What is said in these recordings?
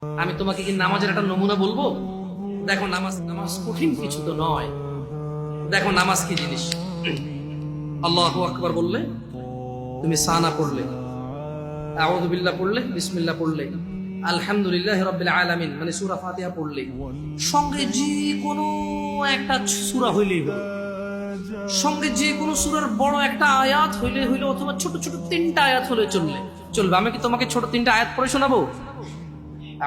আমি তোমাকে কি নামাজের একটা নমুনা বলবো? দেখো নামাজ নামাজ কঠিন কিছু তো নয়। দেখো নামাজ কি জিনিস। আল্লাহু আকবার বললে, তুমি সানা পড়লে, আউযু বিল্লাহ পড়লে, বিসমিল্লাহ পড়লে, আলহামদুলিল্লাহি রাব্বিল আলামিন মানে সূরা ফাতিহা পড়লে, সঙ্গে যে কোনো একটা সূরা হইলেই হলো, সঙ্গে যে কোনো সূরার বড় একটা আয়াত হইলে হইলো, অথবা ছোট ছোট তিনটা আয়াত হলে চলবে। আমি কি তোমাকে ছোট তিনটা আয়াত পড়ে শোনাবো?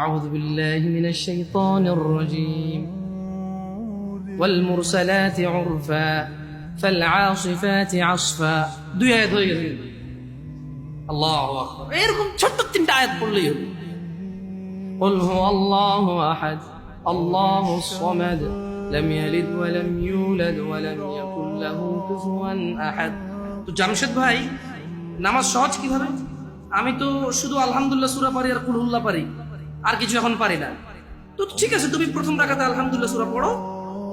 أعوذ بالله من الشيطان الرجيم والمرسلات عرفا فالعاصفات عصفا দুই আয়াত হয়ে গেছে। আল্লাহু আকবার। এরকম ছোট তিনটা আয়াত পড়লেই হবে। قل هو الله أحد الله الصمد لم يلد ولم يولد ولم يكن له كفوا أحد। তো জামশেদ ভাই, নামাজ সহজ কিভাবে? আমি তো শুধু আলহামদুলিল্লাহ সূরা পারি আর কুল হুল্লাহ পারি, আর কিছু এখন পারি না। তো ঠিক আছে, তুমি প্রথম রাকাতে আলহামদুলিল্লাহ সূরা পড়ো,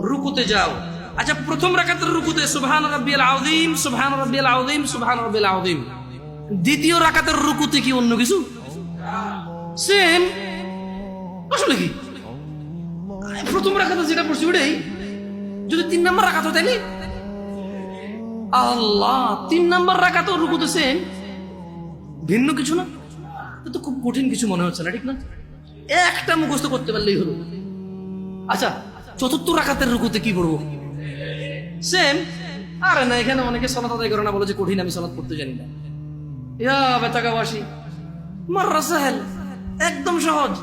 রুকুতে যাও। আচ্ছা, প্রথম রাকাতের রুকুতে সুবহান রাব্বিয়াল আযীম, সুবহান রাব্বিয়াল আযীম, সুবহান রাব্বিয়াল আযীম। দ্বিতীয় রাকাতের রুকুতে কি অন্য কিছু? সেম। আসলে কি প্রথম রাকাতে যেটা পড়ছি ওটাই, যদি 3 নাম্বার রাকাত হয় তাইলে আল্লাহ 3 নাম্বার রাকাতেও রুকুতে সেম, ভিন্ন কিছু না। তো খুব কঠিন কিছু মনে হচ্ছে না, ঠিক না? একটা মুখস্থ করতে পারলেই হলো। আচ্ছা, চতুর্থ রাকাতের রুকুতে কি পড়বো? সেম। আরে না, এখানে অনেকে সালাত আদায় করে না, বলে যে কঠিন, আমি সালাত করতে জানি না। ইয়া বেতাকাবাসী, মাররা সাহেল, একদম সহজ,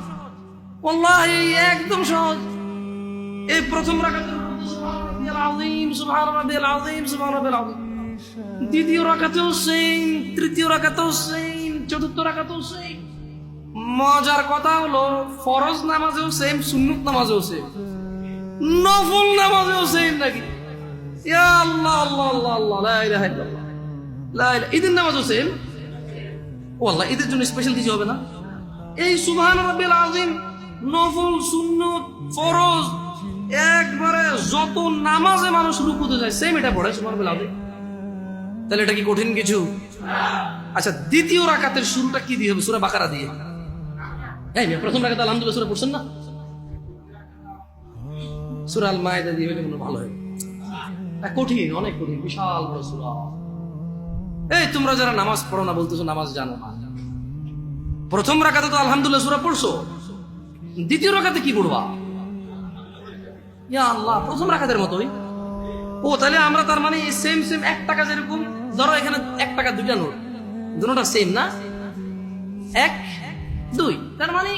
ওয়াল্লাহি একদম সহজ। এই প্রথম রাকাতের রুকুতে সুবহান রাব্বিয়াল আযীম, সুবহান রাব্বিয়াল আযীম, সুবহান রাব্বিয়াল আযীম। দ্বিতীয় রাকাতেও সেম, তৃতীয় রাকাতেও সেম, চতুর্থ রাকাতেও সেম। মজার কথা হলো, ফরজ নামাজেও সেম, সুন্নত নামাজেও সেম, নফল নামাজেও সেম নাকি? ইয়া আল্লাহ আল্লাহ আল্লাহ আল্লাহ, লা ইলাহা ইল্লাল্লাহ, লা ইলাহা। ঈদের নামাজও সেম। ওয়াল্লাহ, ঈদের জন্য স্পেশাল কিছু হবে না? এই সুবহান রাব্বিল আযীম, নফল, সুন্নত, ফরজ, একবারে যত নামাজে মানুষ রুকুতে যায় সেম এটা পড়ে সুবহান রাব্বিল আযীম। তাহলে এটা কি কঠিন কিছু? আচ্ছা, দ্বিতীয় রাকাতের শুরুটা কি দিয়ে হবে? সূরা বাকারা দিয়ে। এই প্রথম রাকাতে আলহামদুলিল্লাহ সূরা পড়ছেন না? সূরা আল মায়েদা দিয়ে হলে মনে ভালো হয়। কঠিন, অনেক কঠিন, বিশাল বড় সূরা। এই তোমরা যারা নামাজ পড়ো না বলতেছো নামাজ জানো না, প্রথম রাকাতে তো আলহামদুলিল্লাহ সূরা পড়ছো, দ্বিতীয় রাকাতে কি পড়বা? ইয়া আল্লাহ, প্রথম রাকাতের মতোই। ও তাহলে আমরা তার মানে সেম সেম 1 টাকা, যেরকম ধরো এখানে 1 টাকা 2টা নোট, দুটোটা সেম না, 1 2, তার মানে